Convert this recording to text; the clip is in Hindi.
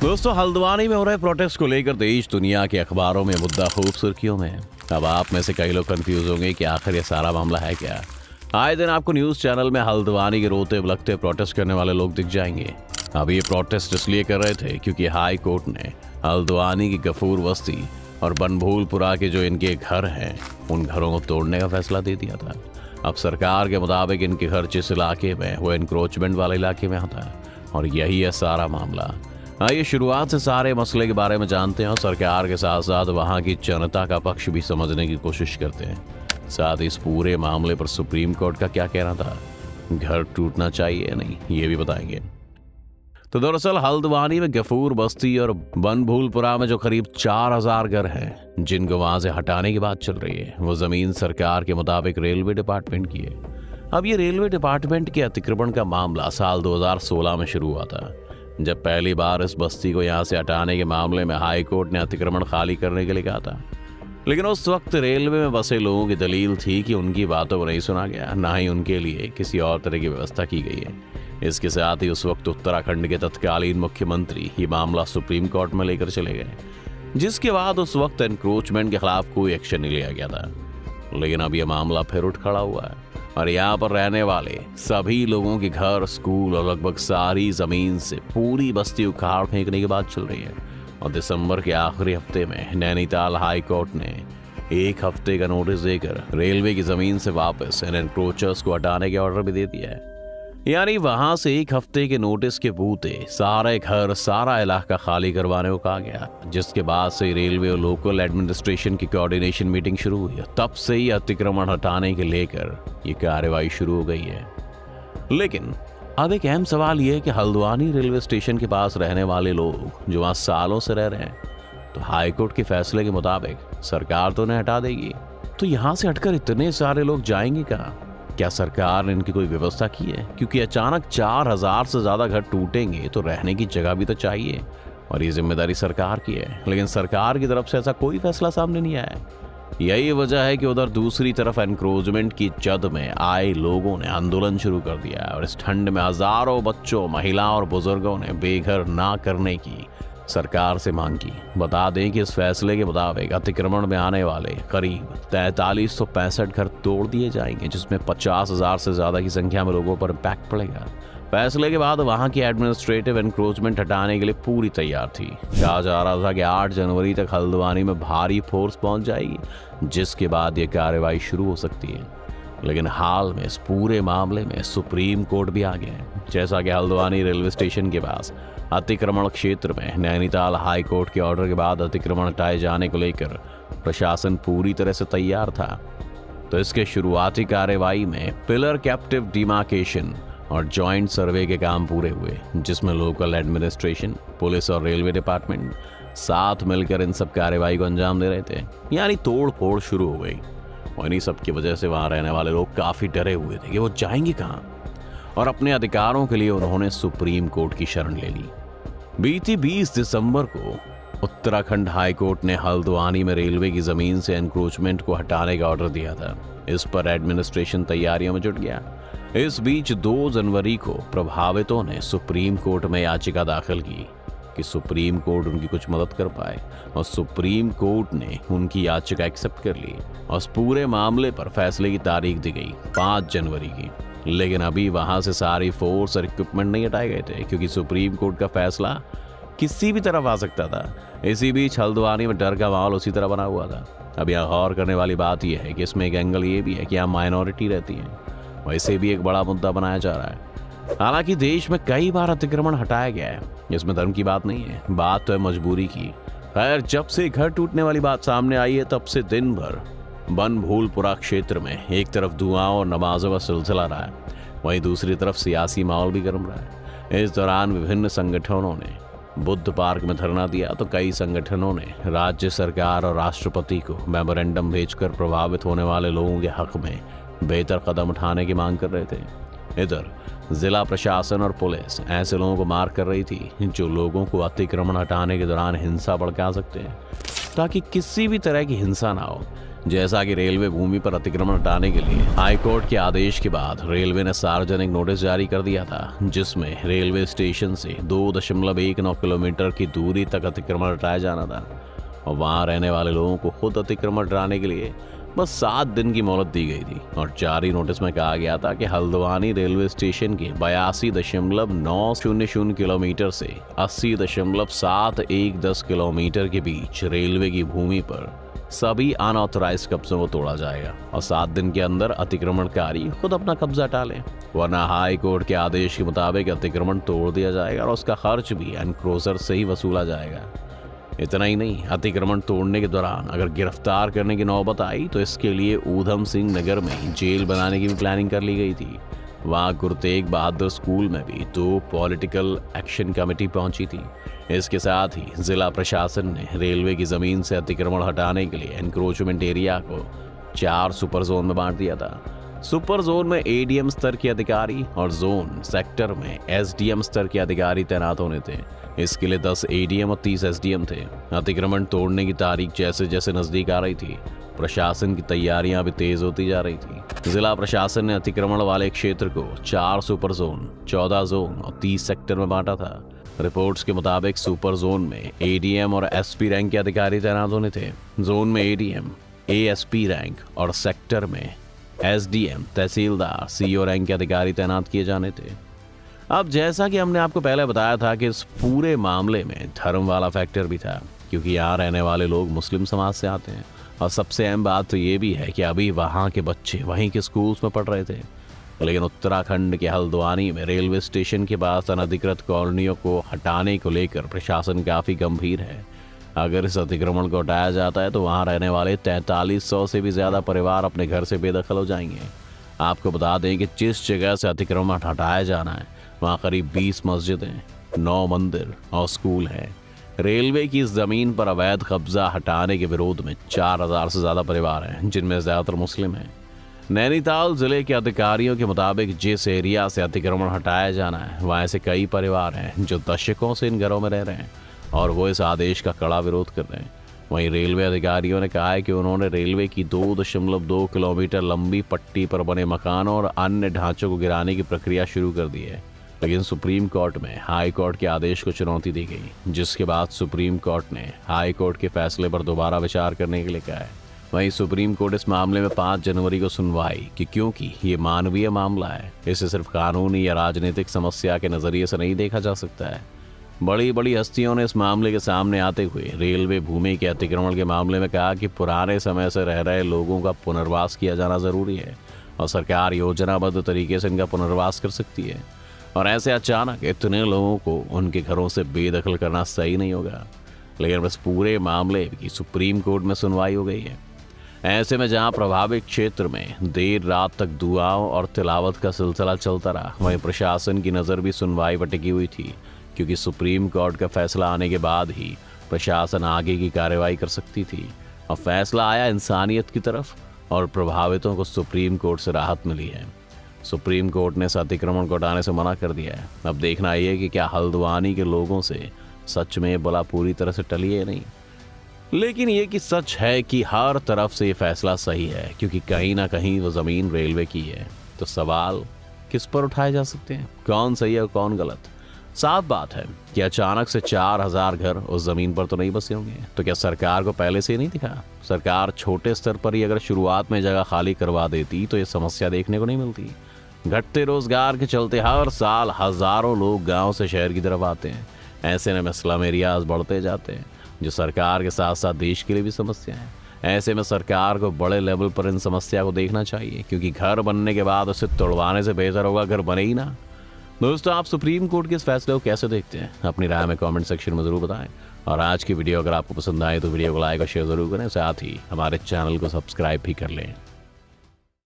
दोस्तों, हल्द्वानी में हो रहे प्रोटेस्ट को लेकर देश दुनिया के अखबारों में मुद्दा खूब सुर्खियों में है। अब आप में से कई लोग कंफ्यूज होंगे कि आखिर ये सारा मामला है क्या। आए दिन आपको न्यूज चैनल में हल्द्वानी के रोते बिलखते प्रोटेस्ट करने वाले लोग दिख जाएंगे। अब ये प्रोटेस्ट इसलिए कर रहे थे क्योंकि हाई कोर्ट ने हल्द्वानी की गफूर बस्ती और बनभूलपुरा के जो इनके घर हैं उन घरों को तोड़ने का फैसला दे दिया था। अब सरकार के मुताबिक इनके घर जिस इलाके में वो एनक्रोचमेंट वाले इलाके में आता है और यही है सारा मामला। आइए शुरुआत से सारे मसले के बारे में जानते हैं और सरकार के साथ साथ वहाँ की जनता का पक्ष भी समझने की कोशिश करते हैं। साथ ही इस पूरे मामले पर सुप्रीम कोर्ट का क्या कहना था, घर टूटना चाहिए या नहीं, ये भी बताएंगे। तो दरअसल हल्द्वानी में गफूर बस्ती और बनभूलपुरा में जो करीब 4000 घर हैं जिनको वहां से हटाने की बात चल रही है, वो जमीन सरकार के मुताबिक रेलवे डिपार्टमेंट की है। अब ये रेलवे डिपार्टमेंट के अतिक्रमण का मामला साल 2016 में शुरू हुआ था, जब पहली बार इस बस्ती को यहाँ से हटाने के मामले में हाई कोर्ट ने अतिक्रमण खाली करने के लिए कहा था। लेकिन उस वक्त रेलवे में बसे लोगों की दलील थी कि उनकी बातों को नहीं सुना गया, ना ही उनके लिए किसी और तरह की व्यवस्था की गई है। इसके साथ ही उस वक्त उत्तराखंड के तत्कालीन मुख्यमंत्री ये मामला सुप्रीम कोर्ट में लेकर चले गए, जिसके बाद उस वक्त एनक्रोचमेंट के खिलाफ कोई एक्शन नहीं लिया गया था। लेकिन अब यह मामला फिर उठ खड़ा हुआ है और यहाँ पर रहने वाले सभी लोगों के घर, स्कूल और लगभग सारी जमीन से पूरी बस्ती उखाड़ फेंकने की बात चल रही है। और दिसंबर के आखिरी हफ्ते में नैनीताल हाई कोर्ट ने 1 हफ्ते का नोटिस देकर रेलवे की जमीन से वापस इन एनक्रोचर्स को हटाने के ऑर्डर भी दे दिया है। यानी वहां से 1 हफ्ते के नोटिस के बूते सारे घर, सारा इलाका खाली करवाने को कहा गया, जिसके बाद से रेलवे और लोकल एडमिनिस्ट्रेशन की कोऑर्डिनेशन मीटिंग शुरू हुई है। तब से ही अतिक्रमण हटाने के लेकर ये कार्रवाई शुरू हो गई है। लेकिन अब एक अहम सवाल ये है कि हल्द्वानी रेलवे स्टेशन के पास रहने वाले लोग जो वहां सालों से रह रहे हैं, तो हाईकोर्ट के फैसले के मुताबिक सरकार तो उन्हें हटा देगी, तो यहाँ से हटकर इतने सारे लोग जाएंगे कहाँ? क्या सरकार ने इनकी कोई व्यवस्था की है? क्योंकि अचानक 4000 से ज्यादा घर टूटेंगे तो रहने की जगह भी तो चाहिए और ये जिम्मेदारी सरकार की है। लेकिन सरकार की तरफ से ऐसा कोई फैसला सामने नहीं आया है। यही वजह है कि उधर दूसरी तरफ एनक्रोचमेंट की जद में आए लोगों ने आंदोलन शुरू कर दिया और इस ठंड में हजारों बच्चों, महिलाओं और बुजुर्गों ने बेघर ना करने की सरकार से मांग की। बता दें कि इस फैसले के मुताबिक अतिक्रमण में आने वाले करीब 4365 घर तोड़ दिए जाएंगे, जिसमें 50,000 से ज्यादा की संख्या में लोगों पर इम्पैक्ट पड़ेगा। फैसले के बाद वहां की एडमिनिस्ट्रेटिव एनक्रोचमेंट हटाने के लिए पूरी तैयार थी। कहा जा रहा था कि 8 जनवरी तक हल्द्वानी में भारी फोर्स पहुंच जाएगी, जिसके बाद ये कार्रवाई शुरू हो सकती है। लेकिन हाल में इस पूरे मामले में सुप्रीम कोर्ट भी आ गया है। जैसा कि हल्द्वानी रेलवे स्टेशन के पास अतिक्रमण क्षेत्र में नैनीताल हाई कोर्ट के ऑर्डर के बाद अतिक्रमण हटाए जाने को लेकर प्रशासन पूरी तरह से तैयार था, तो इसके शुरुआती कार्रवाई में पिलर कैप्टिव डिमार्केशन और जॉइंट सर्वे के काम पूरे हुए, जिसमें लोकल एडमिनिस्ट्रेशन, पुलिस और रेलवे डिपार्टमेंट साथ मिलकर इन सब कार्रवाई को अंजाम दे रहे थे। यानी तोड़ फोड़ शुरू हो गई और इन्हीं सब की वजह से वहां रहने वाले लोग काफी डरे हुए थे कि वो जाएंगे कहां, और अपने अधिकारों के लिए उन्होंने सुप्रीम कोर्ट की शरण ले ली। बीती 20 दिसंबर को उत्तराखंड हाई कोर्ट ने हल्द्वानी में रेलवे की जमीन से एनक्रोचमेंट को हटाने का ऑर्डर दिया था। इस पर एडमिनिस्ट्रेशन तैयारियों में जुट गया। इस बीच 2 जनवरी को प्रभावितों ने सुप्रीम कोर्ट में याचिका दाखिल की कि सुप्रीम कोर्ट उनकी कुछ मदद कर पाए, और सुप्रीम कोर्ट ने उनकी याचिका एक्सेप्ट कर ली और इस पूरे मामले पर फैसले की तारीख दी गई 5 जनवरी की। लेकिन अभी वहां से सारी फोर्स और इक्विपमेंट नहीं हटाए गए थे, क्योंकि सुप्रीम कोर्ट का फैसला किसी भी तरफ आ सकता था। इसी बीच हल्द्वानी में डर का माहौल उसी तरह बना हुआ था। अब यहाँ गौर करने वाली बात यह है कि इसमें एक एंगल ये भी है कि यहाँ माइनॉरिटी रहती है, वैसे भी एक बड़ा मुद्दा बनाया जा रहा है। हालांकि देश में कई बार अतिक्रमण हटाया गया है, इसमें धर्म की बात नहीं है, बात तो है मजबूरी की। खैर, जब से घर टूटने वाली बात सामने आई है, तब से दिन भर बनभूलपुरा क्षेत्र में एक तरफ दुआओं और नमाजों का सिलसिला रहा है, वहीं दूसरी तरफ सियासी माहौल भी गर्म रहा है। इस दौरान विभिन्न संगठनों ने बुद्ध पार्क में धरना दिया, तो कई संगठनों ने राज्य सरकार और राष्ट्रपति को मेमोरेंडम भेजकर प्रभावित होने वाले लोगों के हक में बेहतर कदम उठाने की मांग कर रहे थे। इधर जिला प्रशासन और पुलिस ऐसे लोगों को मार कर रही थी जो लोगों को अतिक्रमण हटाने के दौरान हिंसा भड़का सकते हैं, ताकि किसी भी तरह की हिंसा ना हो। जैसा कि रेलवे भूमि पर अतिक्रमण हटाने के लिए हाईकोर्ट के आदेश के बाद रेलवे ने सार्वजनिक नोटिस जारी कर दिया था, जिसमें रेलवे स्टेशन से 2.19 किलोमीटर की दूरी तक अतिक्रमण हटाया जाना था और वहां रहने वाले लोगों को खुद अतिक्रमण हटाने के लिए बस 7 दिन की मोहलत दी गई थी। और जारी नोटिस में कहा गया था कि हल्द्वानी रेलवे स्टेशन के 82.900 किलोमीटर से 80.710 किलोमीटर के बीच रेलवे की भूमि पर सभी अनऑथराइज्ड कब्जों को तोड़ा जाएगा और 7 दिन के अंदर अतिक्रमणकारी खुद अपना कब्जा हटा लें, वरना हाई कोर्ट के आदेश के मुताबिक अतिक्रमण तोड़ दिया जाएगा और उसका खर्च भी एनक्रोजर से ही वसूला जाएगा। इतना ही नहीं, अतिक्रमण तोड़ने के दौरान अगर गिरफ्तार करने की नौबत आई तो इसके लिए ऊधम सिंह नगर में ही जेल बनाने की भी प्लानिंग कर ली गई थी। वहाँ गुरु तेग बहादुर स्कूल में भी 2 पॉलिटिकल एक्शन कमेटी पहुंची थी। इसके साथ ही जिला प्रशासन ने रेलवे की जमीन से अतिक्रमण हटाने के लिए एनक्रोचमेंट एरिया को 4 सुपर जोन में बांट दिया था। सुपर जोन में एडीएम स्तर के अधिकारी और जोन सेक्टर में एसडीएम स्तर के अधिकारी तैनात होने थे। इसके लिए 10 एडीएम और 30 एसडीएम थे। अतिक्रमण तोड़ने की तारीख जैसे जैसे नजदीक आ रही थी, प्रशासन की तैयारियां भी तेज होती जा रही थी। जिला प्रशासन ने अतिक्रमण वाले क्षेत्र को 4 सुपर जोन, 14 जोन और 30 सेक्टर में बांटा था। रिपोर्ट्स के मुताबिक सुपर जोन में एडीएम और एसपी रैंक के अधिकारी तैनात होने थे। जोन में एडीएम, एएसपी रैंक और सेक्टर में एसडीएम, तहसीलदार, सीओ रैंक के अधिकारी तैनात किए जाने थे। अब जैसा कि हमने आपको पहले बताया था कि इस पूरे मामले में धर्म वाला फैक्टर भी था, क्योंकि यहाँ रहने वाले लोग मुस्लिम समाज से आते हैं और सबसे अहम बात तो ये भी है कि अभी वहाँ के बच्चे वहीं के स्कूल्स में पढ़ रहे थे। लेकिन उत्तराखंड के हल्द्वानी में रेलवे स्टेशन के पास अनधिकृत कॉलोनियों को हटाने को लेकर प्रशासन काफ़ी गंभीर है। अगर इस अतिक्रमण को हटाया जाता है तो वहाँ रहने वाले 4300 से भी ज़्यादा परिवार अपने घर से बेदखल हो जाएंगे। आपको बता दें कि जिस जगह से अतिक्रमण हटाया जाना है वहाँ करीब 20 मस्जिदें, 9 मंदिर और स्कूल हैं। रेलवे की इस ज़मीन पर अवैध कब्जा हटाने के विरोध में 4000 से ज़्यादा परिवार हैं, जिनमें ज़्यादातर मुस्लिम हैं। नैनीताल जिले के अधिकारियों के मुताबिक जिस एरिया से अतिक्रमण हटाया जाना है वहाँ ऐसे कई परिवार हैं जो दशकों से इन घरों में रह रहे हैं और वो इस आदेश का कड़ा विरोध कर रहे हैं। वहीं रेलवे अधिकारियों ने कहा है कि उन्होंने रेलवे की 2.2 किलोमीटर लंबी पट्टी पर बने मकानों और अन्य ढांचों को गिराने की प्रक्रिया शुरू कर दी है। लेकिन सुप्रीम कोर्ट में हाई कोर्ट के आदेश को चुनौती दी गई, जिसके बाद सुप्रीम कोर्ट ने हाई कोर्ट के फैसले पर दोबारा विचार करने के लिए कहा है। वहीं सुप्रीम कोर्ट इस मामले में 5 जनवरी को सुनवाई कि क्योंकि ये मानवीय मामला है, इसे सिर्फ कानूनी या राजनीतिक समस्या के नजरिए से नहीं देखा जा सकता है। बड़ी बड़ी हस्तियों ने इस मामले के सामने आते हुए रेलवे भूमि के अतिक्रमण के मामले में कहा कि पुराने समय से रह रहे लोगों का पुनर्वास किया जाना जरूरी है और सरकार योजनाबद्ध तरीके से इनका पुनर्वास कर सकती है और ऐसे अचानक इतने लोगों को उनके घरों से बेदखल करना सही नहीं होगा। लेकिन बस पूरे मामले की सुप्रीम कोर्ट में सुनवाई हो गई है। ऐसे में जहां प्रभावित क्षेत्र में देर रात तक दुआओं और तिलावत का सिलसिला चलता रहा, वहीं प्रशासन की नज़र भी सुनवाई पर टिकी हुई थी, क्योंकि सुप्रीम कोर्ट का फैसला आने के बाद ही प्रशासन आगे की कार्रवाई कर सकती थी। अब फैसला आया इंसानियत की तरफ और प्रभावितों को सुप्रीम कोर्ट से राहत मिली है। सुप्रीम कोर्ट ने इस अतिक्रमण को हटाने से मना कर दिया है। अब देखना ये कि क्या हल्द्वानी के लोगों से सच में बला पूरी तरह से टली है या नहीं। लेकिन ये कि सच है कि हर तरफ से ये फैसला सही है, क्योंकि कहीं ना कहीं वो ज़मीन रेलवे की है। तो सवाल किस पर उठाए जा सकते हैं, कौन सही है और कौन गलत। साफ बात है कि अचानक से 4000 घर उस जमीन पर तो नहीं बसे होंगे, तो क्या सरकार को पहले से ही नहीं दिखा। सरकार छोटे स्तर पर ही अगर शुरुआत में जगह खाली करवा देती तो ये समस्या देखने को नहीं मिलती। घटते रोजगार के चलते हर साल हजारों लोग गांव से शहर की तरफ आते हैं। ऐसे में स्लम एरियाज बढ़ते जाते हैं, जो सरकार के साथ साथ देश के लिए भी समस्या है। ऐसे में सरकार को बड़े लेवल पर इन समस्या को देखना चाहिए, क्योंकि घर बनने के बाद उसे तोड़वाने से बेहतर होगा घर बने ही ना। दोस्तों, आप सुप्रीम कोर्ट के इस फैसले को कैसे देखते हैं, अपनी राय में कमेंट सेक्शन में जरूर बताएं। और आज की वीडियो अगर आपको पसंद आए तो वीडियो को लाइक और शेयर जरूर करें, साथ ही हमारे चैनल को सब्सक्राइब भी कर लें।